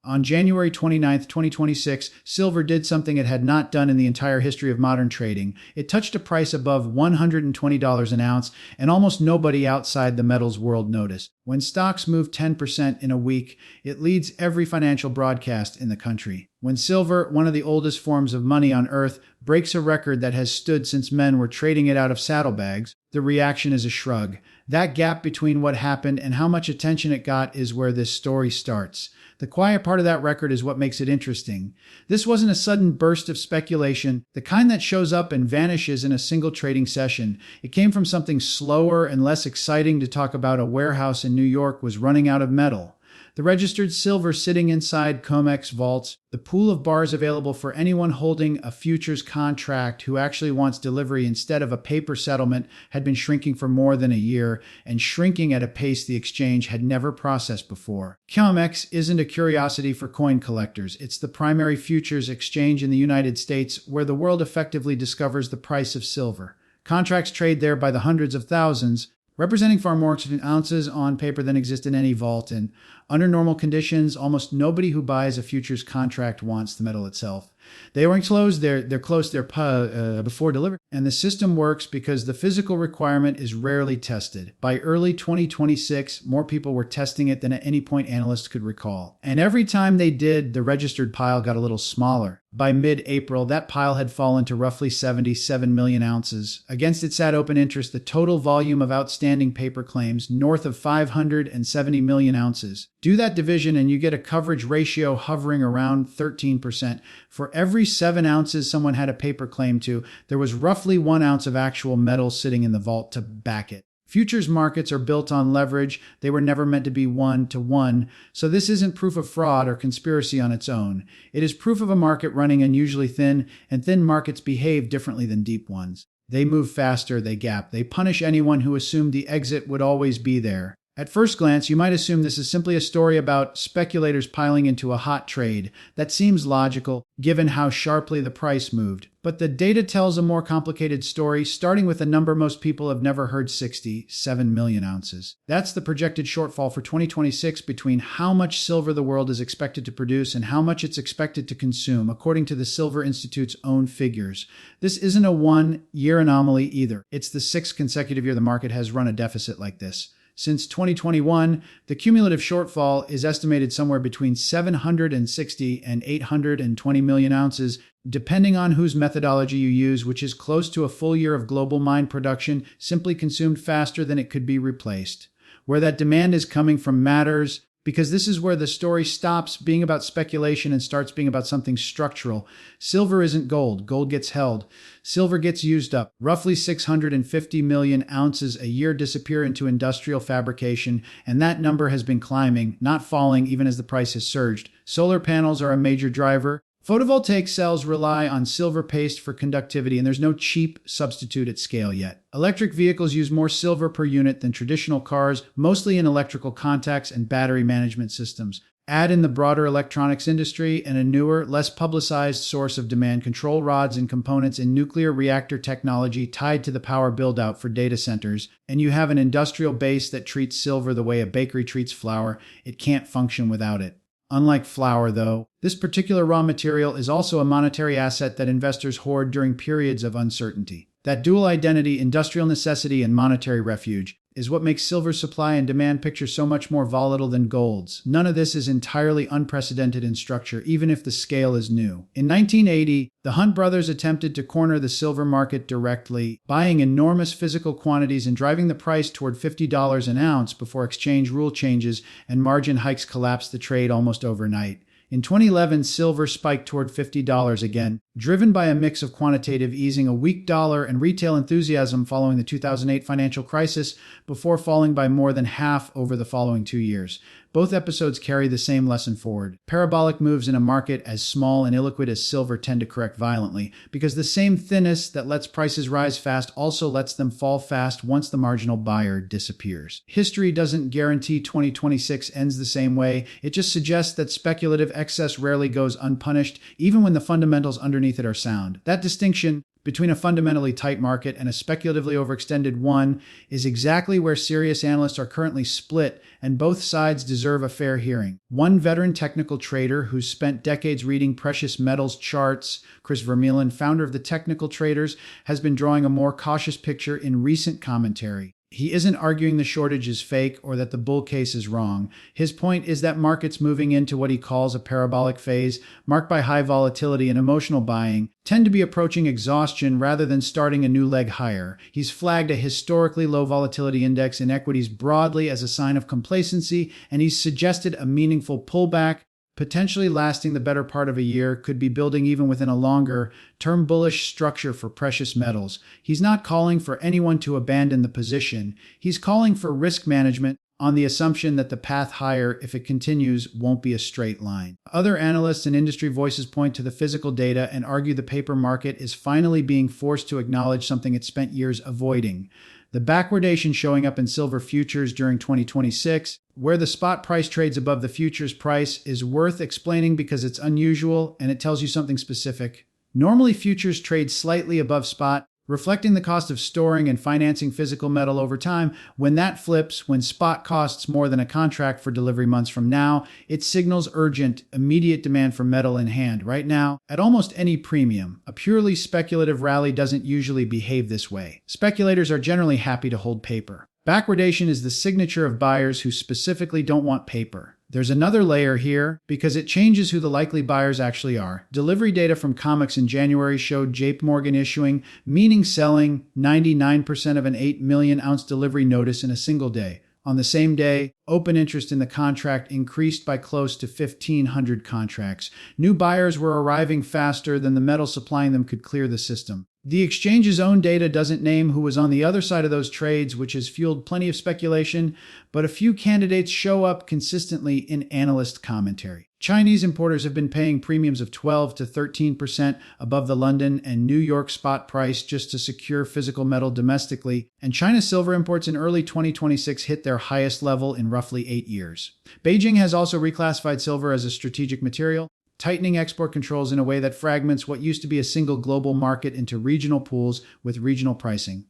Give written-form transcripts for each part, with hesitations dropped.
On January 29th, 2026, silver did something it had not done in the entire history of modern trading. It touched a price above $120 an ounce, and almost nobody outside the metals world noticed. When stocks move 10% in a week, it leads every financial broadcast in the country. When silver, one of the oldest forms of money on Earth, breaks a record that has stood since men were trading it out of saddlebags, the reaction is a shrug. That gap between what happened and how much attention it got is where this story starts. The quiet part of that record is what makes it interesting. This wasn't a sudden burst of speculation, the kind that shows up and vanishes in a single trading session. It came from something slower and less exciting to talk about. A warehouse in New York was running out of metal. The registered silver sitting inside COMEX vaults, the pool of bars available for anyone holding a futures contract who actually wants delivery instead of a paper settlement, had been shrinking for more than a year, and shrinking at a pace the exchange had never processed before. COMEX isn't a curiosity for coin collectors. It's the primary futures exchange in the United States where the world effectively discovers the price of silver. Contracts trade there by the hundreds of thousands, representing far more ounces on paper than exist in any vault, and under normal conditions, almost nobody who buys a futures contract wants the metal itself. They aren't closed, they're close, before delivery. And the system works because the physical requirement is rarely tested. By early 2026, more people were testing it than at any point analysts could recall. And every time they did, the registered pile got a little smaller. By mid-April, that pile had fallen to roughly 77 million ounces. Against it sat open interest, the total volume of outstanding paper claims, north of 570 million ounces. Do that division and you get a coverage ratio hovering around 13%. For every 7 ounces someone had a paper claim to, there was roughly 1 ounce of actual metal sitting in the vault to back it. Futures markets are built on leverage. They were never meant to be 1-to-1, so this isn't proof of fraud or conspiracy on its own. It is proof of a market running unusually thin, and thin markets behave differently than deep ones. They move faster, they gap, they punish anyone who assumed the exit would always be there. At first glance, you might assume this is simply a story about speculators piling into a hot trade. That seems logical, given how sharply the price moved. But the data tells a more complicated story, starting with a number most people have never heard: 67 million ounces. That's the projected shortfall for 2026 between how much silver the world is expected to produce and how much it's expected to consume, according to the Silver Institute's own figures. This isn't a one-year anomaly either. It's the 6th consecutive year the market has run a deficit like this. Since 2021, the cumulative shortfall is estimated somewhere between 760 and 820 million ounces, depending on whose methodology you use, which is close to a full year of global mine production simply consumed faster than it could be replaced. Where that demand is coming from matters, because this is where the story stops being about speculation and starts being about something structural. Silver isn't gold. Gold gets held. Silver gets used up. Roughly 650 million ounces a year disappear into industrial fabrication, and that number has been climbing, not falling, even as the price has surged. Solar panels are a major driver. Photovoltaic cells rely on silver paste for conductivity, and there's no cheap substitute at scale yet. Electric vehicles use more silver per unit than traditional cars, mostly in electrical contacts and battery management systems. Add in the broader electronics industry and a newer, less publicized source of demand: control rods and components in nuclear reactor technology tied to the power build-out for data centers, and you have an industrial base that treats silver the way a bakery treats flour. It can't function without it. Unlike flour, though, this particular raw material is also a monetary asset that investors hoard during periods of uncertainty. That dual identity, industrial necessity and monetary refuge, is what makes silver's supply and demand picture so much more volatile than gold's. None of this is entirely unprecedented in structure, even if the scale is new. In 1980, the Hunt brothers attempted to corner the silver market directly, buying enormous physical quantities and driving the price toward $50 an ounce before exchange rule changes and margin hikes collapsed the trade almost overnight. In 2011, silver spiked toward $50 again, driven by a mix of quantitative easing, a weak dollar, and retail enthusiasm following the 2008 financial crisis, before falling by more than half over the following 2 years. Both episodes carry the same lesson forward. Parabolic moves in a market as small and illiquid as silver tend to correct violently, because the same thinness that lets prices rise fast also lets them fall fast once the marginal buyer disappears. History doesn't guarantee 2026 ends the same way. It just suggests that speculative excess rarely goes unpunished, even when the fundamentals underneath it are sound. That distinction between a fundamentally tight market and a speculatively overextended one is exactly where serious analysts are currently split, and both sides deserve a fair hearing. One veteran technical trader who's spent decades reading precious metals charts, Chris Vermeulen, founder of the Technical Traders, has been drawing a more cautious picture in recent commentary. He isn't arguing the shortage is fake or that the bull case is wrong. His point is that markets moving into what he calls a parabolic phase, marked by high volatility and emotional buying, tend to be approaching exhaustion rather than starting a new leg higher. He's flagged a historically low volatility index in equities broadly as a sign of complacency, and he's suggested a meaningful pullback, potentially lasting the better part of a year, could be building even within a longer-term bullish structure for precious metals. He's not calling for anyone to abandon the position. He's calling for risk management on the assumption that the path higher, if it continues, won't be a straight line. Other analysts and industry voices point to the physical data and argue the paper market is finally being forced to acknowledge something it spent years avoiding: the backwardation showing up in silver futures during 2026. Where the spot price trades above the futures price is worth explaining because it's unusual and it tells you something specific. Normally, futures trade slightly above spot, reflecting the cost of storing and financing physical metal over time. When that flips, when spot costs more than a contract for delivery months from now, it signals urgent, immediate demand for metal in hand. Right now, at almost any premium, a purely speculative rally doesn't usually behave this way. Speculators are generally happy to hold paper. Backwardation is the signature of buyers who specifically don't want paper. There's another layer here because it changes who the likely buyers actually are. Delivery data from COMEX in January showed JP Morgan issuing, meaning selling, 99% of an 8 million ounce delivery notice in a single day. On the same day, open interest in the contract increased by close to 1,500 contracts. New buyers were arriving faster than the metal supplying them could clear the system. The exchange's own data doesn't name who was on the other side of those trades, which has fueled plenty of speculation, but a few candidates show up consistently in analyst commentary. Chinese importers have been paying premiums of 12 to 13% above the London and New York spot price just to secure physical metal domestically, and China's silver imports in early 2026 hit their highest level in roughly 8 years. Beijing has also reclassified silver as a strategic material, tightening export controls in a way that fragments what used to be a single global market into regional pools with regional pricing.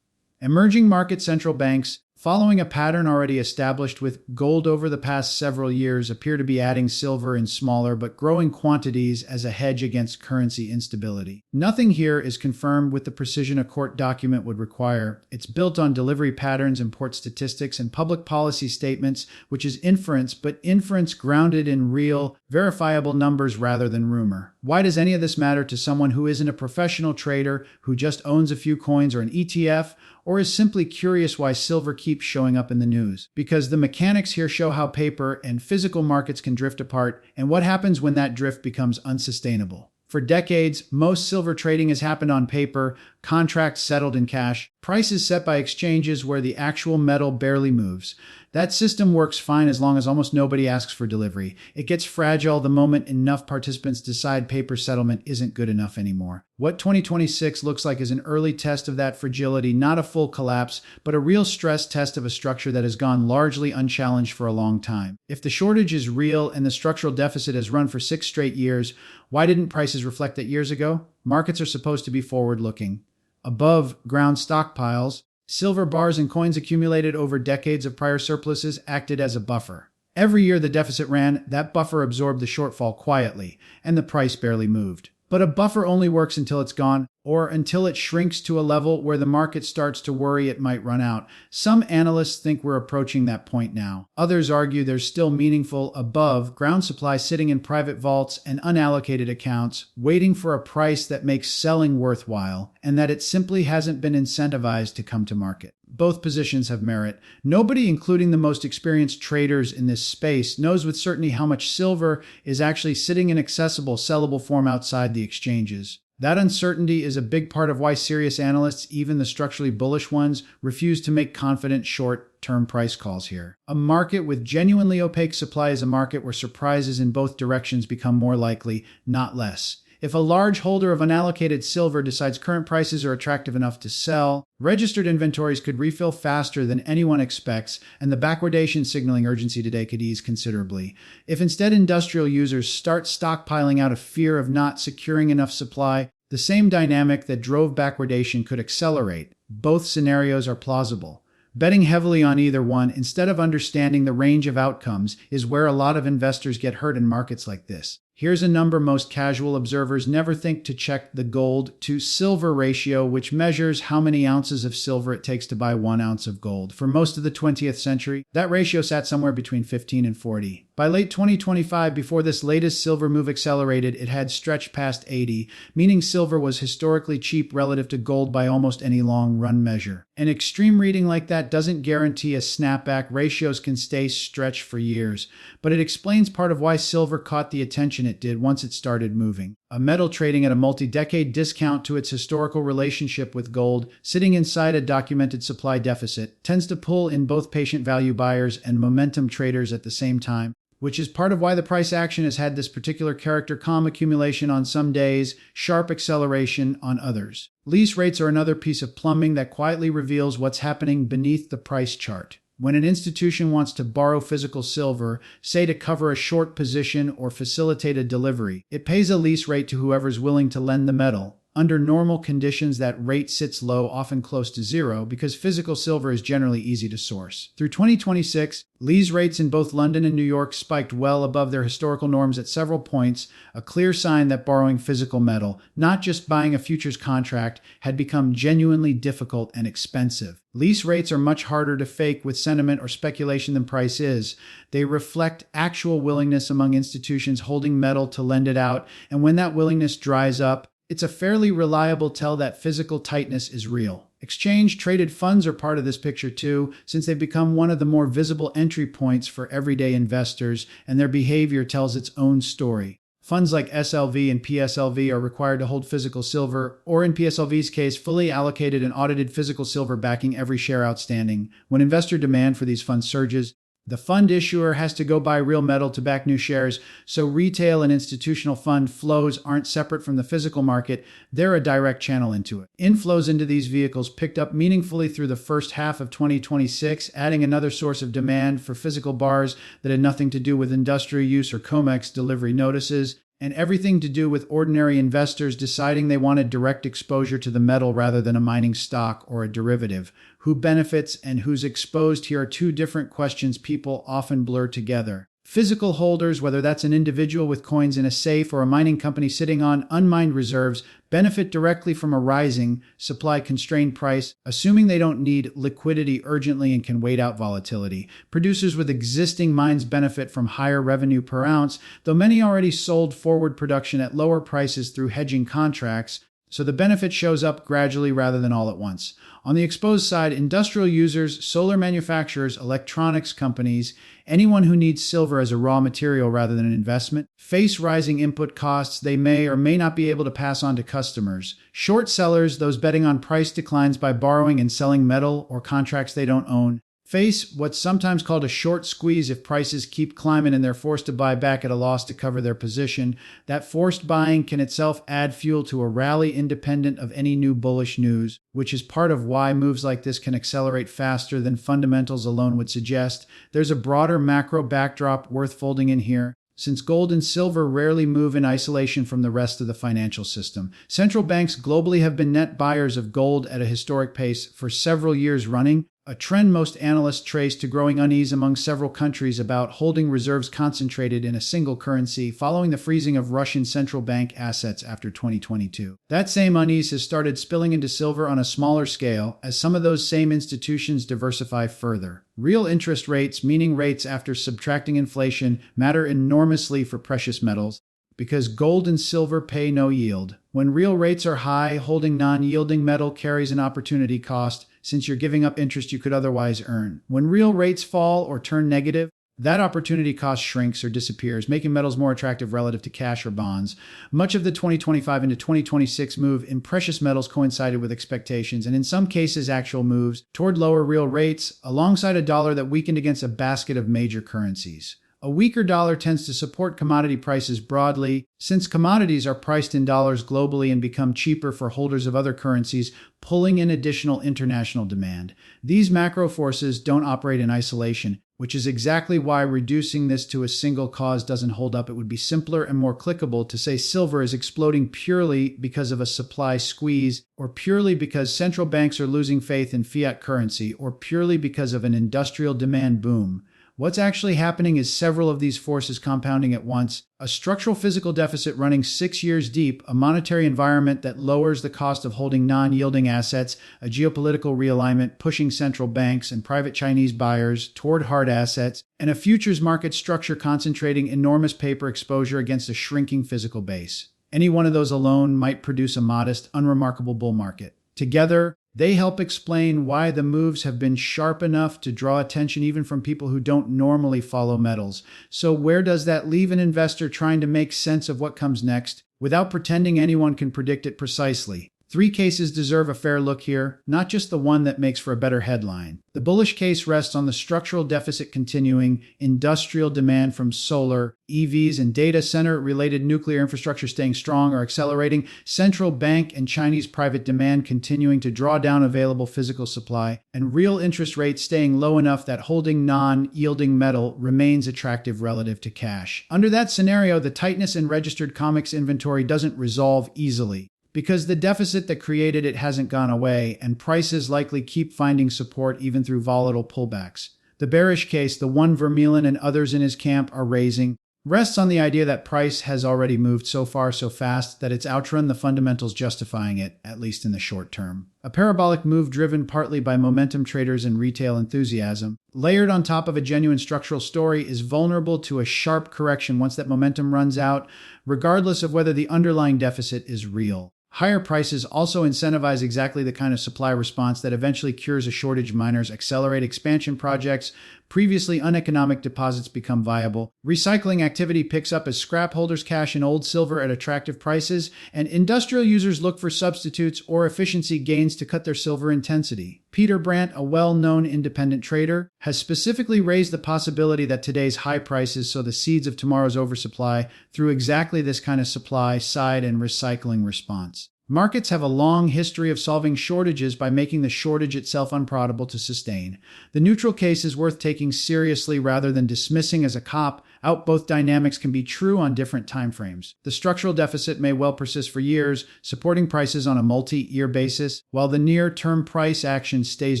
Emerging market central banks, following a pattern already established with gold over the past several years, appear to be adding silver in smaller but growing quantities as a hedge against currency instability. Nothing here is confirmed with the precision a court document would require. It's built on delivery patterns, import statistics, and public policy statements, which is inference, but inference grounded in real, verifiable numbers rather than rumor. Why does any of this matter to someone who isn't a professional trader, who just owns a few coins or an ETF, or is simply curious why silver keeps showing up in the news? Because the mechanics here show how paper and physical markets can drift apart and what happens when that drift becomes unsustainable. For decades, most silver trading has happened on paper, contracts settled in cash, prices set by exchanges where the actual metal barely moves. That system works fine as long as almost nobody asks for delivery. It gets fragile the moment enough participants decide paper settlement isn't good enough anymore. What 2026 looks like is an early test of that fragility, not a full collapse, but a real stress test of a structure that has gone largely unchallenged for a long time. If the shortage is real and the structural deficit has run for 6 straight years, why didn't prices reflect that years ago? Markets are supposed to be forward-looking. Above ground stockpiles, silver bars and coins accumulated over decades of prior surpluses acted as a buffer. Every year the deficit ran, that buffer absorbed the shortfall quietly, and the price barely moved. But a buffer only works until it's gone, or until it shrinks to a level where the market starts to worry it might run out. Some analysts think we're approaching that point now. Others argue there's still meaningful above ground supply sitting in private vaults and unallocated accounts, waiting for a price that makes selling worthwhile, and that it simply hasn't been incentivized to come to market. Both positions have merit. Nobody, including the most experienced traders in this space, knows with certainty how much silver is actually sitting in accessible, sellable form outside the exchanges. That uncertainty is a big part of why serious analysts, even the structurally bullish ones, refuse to make confident short-term price calls here. A market with genuinely opaque supply is a market where surprises in both directions become more likely, not less. If a large holder of unallocated silver decides current prices are attractive enough to sell, registered inventories could refill faster than anyone expects, and the backwardation signaling urgency today could ease considerably. If instead industrial users start stockpiling out of fear of not securing enough supply, The same dynamic that drove backwardation could accelerate. Both scenarios are plausible. Betting heavily on either one instead of understanding the range of outcomes is where a lot of investors get hurt in markets like this. Here's a number most casual observers never think to check: the gold to silver ratio, which measures how many ounces of silver it takes to buy 1 ounce of gold. For most of the 20th century, that ratio sat somewhere between 15 and 40. By late 2025, before this latest silver move accelerated, it had stretched past 80, meaning silver was historically cheap relative to gold by almost any long-run measure. An extreme reading like that doesn't guarantee a snapback. Ratios can stay stretched for years, but it explains part of why silver caught the attention it did once it started moving. A metal trading at a multi-decade discount to its historical relationship with gold, sitting inside a documented supply deficit, tends to pull in both patient value buyers and momentum traders at the same time, which is part of why the price action has had this particular character: calm accumulation on some days, sharp acceleration on others. Lease rates are another piece of plumbing that quietly reveals what's happening beneath the price chart. When an institution wants to borrow physical silver, say to cover a short position or facilitate a delivery, it pays a lease rate to whoever's willing to lend the metal. Under normal conditions, that rate sits low, often close to zero, because physical silver is generally easy to source. Through 2026, lease rates in both London and New York spiked well above their historical norms at several points, a clear sign that borrowing physical metal, not just buying a futures contract, had become genuinely difficult and expensive. Lease rates are much harder to fake with sentiment or speculation than price is. They reflect actual willingness among institutions holding metal to lend it out, and when that willingness dries up, it's a fairly reliable tell that physical tightness is real. Exchange-traded funds are part of this picture too, since they've become one of the more visible entry points for everyday investors, and their behavior tells its own story. Funds like SLV and PSLV are required to hold physical silver, or in PSLV's case, fully allocated and audited physical silver backing every share outstanding. When investor demand for these funds surges, the fund issuer has to go buy real metal to back new shares, so retail and institutional fund flows aren't separate from the physical market, they're a direct channel into it. Inflows into these vehicles picked up meaningfully through the first half of 2026, adding another source of demand for physical bars that had nothing to do with industrial use or COMEX delivery notices, and everything to do with ordinary investors deciding they wanted direct exposure to the metal rather than a mining stock or a derivative. Who benefits and who's exposed here are two different questions people often blur together. Physical holders, whether that's an individual with coins in a safe or a mining company sitting on unmined reserves, benefit directly from a rising, supply-constrained price, assuming they don't need liquidity urgently and can wait out volatility. Producers with existing mines benefit from higher revenue per ounce, though many already sold forward production at lower prices through hedging contracts, so the benefit shows up gradually rather than all at once. On the exposed side, industrial users, solar manufacturers, electronics companies, anyone who needs silver as a raw material rather than an investment, face rising input costs they may or may not be able to pass on to customers. Short sellers, those betting on price declines by borrowing and selling metal or contracts they don't own, face what's sometimes called a short squeeze if prices keep climbing and they're forced to buy back at a loss to cover their position. That forced buying can itself add fuel to a rally independent of any new bullish news, which is part of why moves like this can accelerate faster than fundamentals alone would suggest. There's a broader macro backdrop worth folding in here. Since gold and silver rarely move in isolation from the rest of the financial system, central banks globally have been net buyers of gold at a historic pace for several years running, a trend most analysts trace to growing unease among several countries about holding reserves concentrated in a single currency following the freezing of Russian central bank assets after 2022. That same unease has started spilling into silver on a smaller scale as some of those same institutions diversify further. Real interest rates, meaning rates after subtracting inflation, matter enormously for precious metals, because gold and silver pay no yield. When real rates are high, holding non-yielding metal carries an opportunity cost, since you're giving up interest you could otherwise earn. When real rates fall or turn negative, that opportunity cost shrinks or disappears, making metals more attractive relative to cash or bonds. Much of the 2025 into 2026 move in precious metals coincided with expectations, and in some cases actual moves, toward lower real rates, alongside a dollar that weakened against a basket of major currencies. A weaker dollar tends to support commodity prices broadly, since commodities are priced in dollars globally and become cheaper for holders of other currencies, pulling in additional international demand. These macro forces don't operate in isolation, which is exactly why reducing this to a single cause doesn't hold up. It would be simpler and more clickable to say silver is exploding purely because of a supply squeeze, or purely because central banks are losing faith in fiat currency, or purely because of an industrial demand boom. What's actually happening is several of these forces compounding at once: a structural physical deficit running 6 years deep, a monetary environment that lowers the cost of holding non-yielding assets, a geopolitical realignment pushing central banks and private Chinese buyers toward hard assets, and a futures market structure concentrating enormous paper exposure against a shrinking physical base. Any one of those alone might produce a modest, unremarkable bull market. Together, they help explain why the moves have been sharp enough to draw attention even from people who don't normally follow metals. So where does that leave an investor trying to make sense of what comes next, without pretending anyone can predict it precisely? 3 cases deserve a fair look here, not just the one that makes for a better headline. The bullish case rests on the structural deficit continuing, industrial demand from solar, EVs, and data center-related nuclear infrastructure staying strong or accelerating, central bank and Chinese private demand continuing to draw down available physical supply, and real interest rates staying low enough that holding non-yielding metal remains attractive relative to cash. Under that scenario, the tightness in registered COMEX inventory doesn't resolve easily, because the deficit that created it hasn't gone away, and prices likely keep finding support even through volatile pullbacks. The bearish case, the one Vermeulen and others in his camp are raising, rests on the idea that price has already moved so far so fast that it's outrun the fundamentals justifying it, at least in the short term. A parabolic move driven partly by momentum traders and retail enthusiasm, layered on top of a genuine structural story, is vulnerable to a sharp correction once that momentum runs out, regardless of whether the underlying deficit is real. Higher prices also incentivize exactly the kind of supply response that eventually cures a shortage. Miners accelerate expansion projects, previously uneconomic deposits become viable, recycling activity picks up as scrap holders cash in old silver at attractive prices, and industrial users look for substitutes or efficiency gains to cut their silver intensity. Peter Brandt, a well-known independent trader, has specifically raised the possibility that today's high prices sow the seeds of tomorrow's oversupply through exactly this kind of supply side and recycling response. Markets have a long history of solving shortages by making the shortage itself unprofitable to sustain. The neutral case is worth taking seriously rather than dismissing as a cop-out. Both dynamics can be true on different timeframes. The structural deficit may well persist for years, supporting prices on a multi-year basis, while the near-term price action stays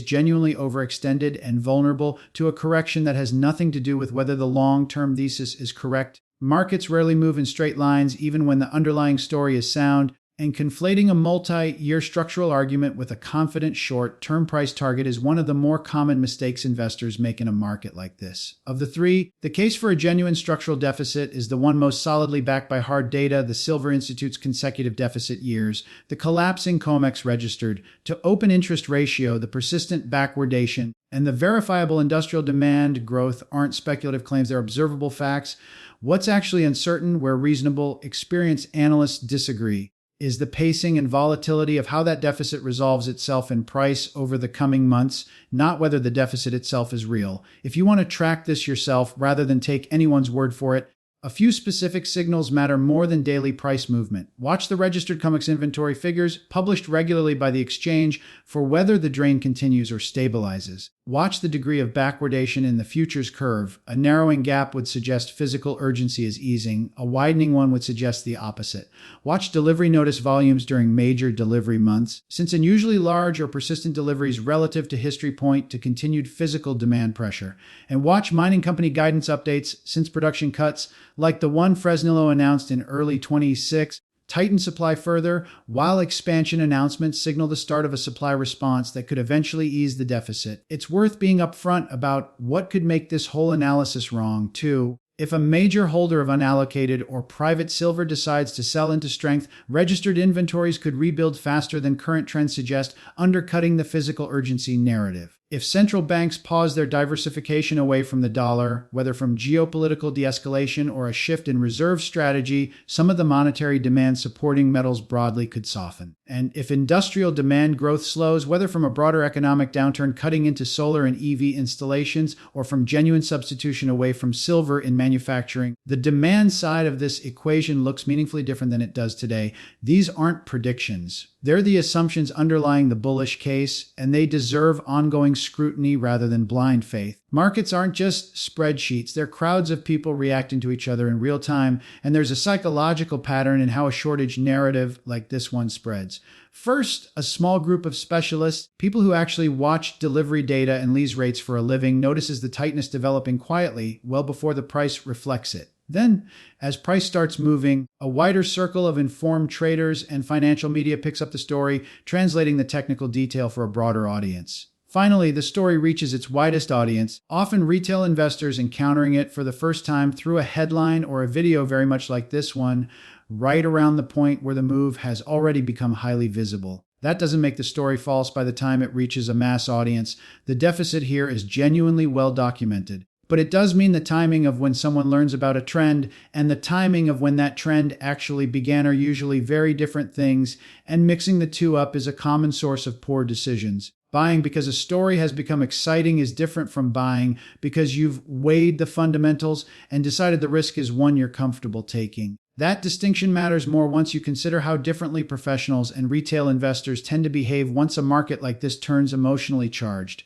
genuinely overextended and vulnerable to a correction that has nothing to do with whether the long-term thesis is correct. Markets rarely move in straight lines, even when the underlying story is sound, and conflating a multi-year structural argument with a confident short-term price target is one of the more common mistakes investors make in a market like this. Of the 3, the case for a genuine structural deficit is the one most solidly backed by hard data: the Silver Institute's consecutive deficit years, the collapsing COMEX registered to open interest ratio, the persistent backwardation, and the verifiable industrial demand growth aren't speculative claims, they're observable facts. What's actually uncertain, where reasonable, experienced analysts disagree, is the pacing and volatility of how that deficit resolves itself in price over the coming months, not whether the deficit itself is real. If you want to track this yourself rather than take anyone's word for it, a few specific signals matter more than daily price movement. Watch the registered COMEX inventory figures, published regularly by the exchange, for whether the drain continues or stabilizes. Watch the degree of backwardation in the futures curve. A narrowing gap would suggest physical urgency is easing. A widening one would suggest the opposite. Watch delivery notice volumes during major delivery months, since unusually large or persistent deliveries relative to history point to continued physical demand pressure. And watch mining company guidance updates, since production cuts, like the one Fresnillo announced in early 2026, tighten supply further, while expansion announcements signal the start of a supply response that could eventually ease the deficit. It's worth being upfront about what could make this whole analysis wrong, too. If a major holder of unallocated or private silver decides to sell into strength, registered inventories could rebuild faster than current trends suggest, undercutting the physical urgency narrative. If central banks pause their diversification away from the dollar, whether from geopolitical de-escalation or a shift in reserve strategy, some of the monetary demand supporting metals broadly could soften. And if industrial demand growth slows, whether from a broader economic downturn cutting into solar and EV installations or from genuine substitution away from silver in manufacturing, the demand side of this equation looks meaningfully different than it does today. These aren't predictions. They're the assumptions underlying the bullish case, and they deserve ongoing scrutiny rather than blind faith. Markets aren't just spreadsheets, they're crowds of people reacting to each other in real time, and there's a psychological pattern in how a shortage narrative like this one spreads. First, a small group of specialists, people who actually watch delivery data and lease rates for a living, notices the tightness developing quietly well before the price reflects it. Then, as price starts moving, a wider circle of informed traders and financial media picks up the story, translating the technical detail for a broader audience. Finally, the story reaches its widest audience, often retail investors encountering it for the first time through a headline or a video very much like this one, right around the point where the move has already become highly visible. That doesn't make the story false by the time it reaches a mass audience. The deficit here is genuinely well documented. But it does mean the timing of when someone learns about a trend and the timing of when that trend actually began are usually very different things, and mixing the two up is a common source of poor decisions. Buying because a story has become exciting is different from buying because you've weighed the fundamentals and decided the risk is one you're comfortable taking. That distinction matters more once you consider how differently professionals and retail investors tend to behave once a market like this turns emotionally charged.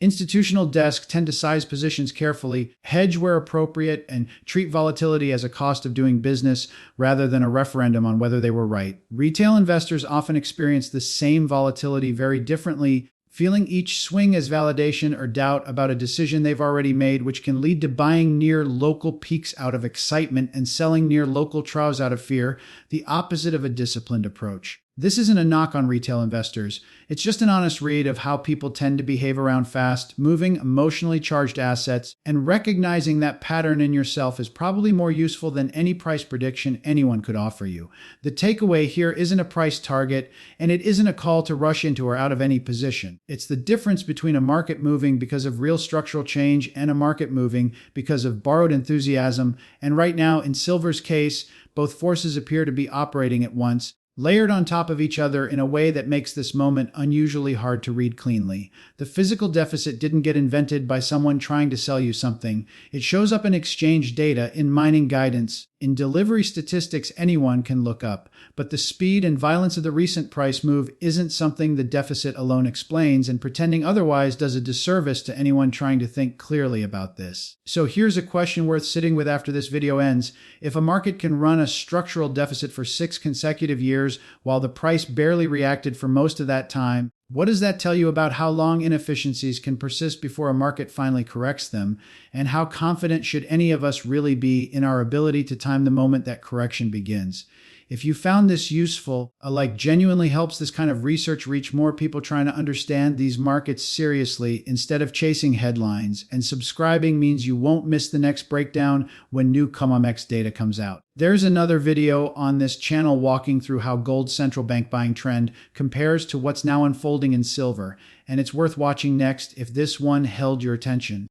Institutional desks tend to size positions carefully, hedge where appropriate, and treat volatility as a cost of doing business rather than a referendum on whether they were right. Retail investors often experience the same volatility very differently, feeling each swing as validation or doubt about a decision they've already made, which can lead to buying near local peaks out of excitement and selling near local troughs out of fear, the opposite of a disciplined approach. This isn't a knock on retail investors. It's just an honest read of how people tend to behave around fast-moving, emotionally charged assets, and recognizing that pattern in yourself is probably more useful than any price prediction anyone could offer you. The takeaway here isn't a price target, and it isn't a call to rush into or out of any position. It's the difference between a market moving because of real structural change and a market moving because of borrowed enthusiasm, and right now, in silver's case, both forces appear to be operating at once, layered on top of each other in a way that makes this moment unusually hard to read cleanly. The physical deficit didn't get invented by someone trying to sell you something. It shows up in exchange data, in mining guidance, in delivery statistics anyone can look up. But the speed and violence of the recent price move isn't something the deficit alone explains, and pretending otherwise does a disservice to anyone trying to think clearly about this. So here's a question worth sitting with after this video ends. If a market can run a structural deficit for 6 consecutive years while the price barely reacted for most of that time, what does that tell you about how long inefficiencies can persist before a market finally corrects them? And how confident should any of us really be in our ability to time the moment that correction begins? If you found this useful, a like genuinely helps this kind of research reach more people trying to understand these markets seriously instead of chasing headlines, and subscribing means you won't miss the next breakdown when new COMEX data comes out. There's another video on this channel walking through how gold's central bank buying trend compares to what's now unfolding in silver, and it's worth watching next if this one held your attention.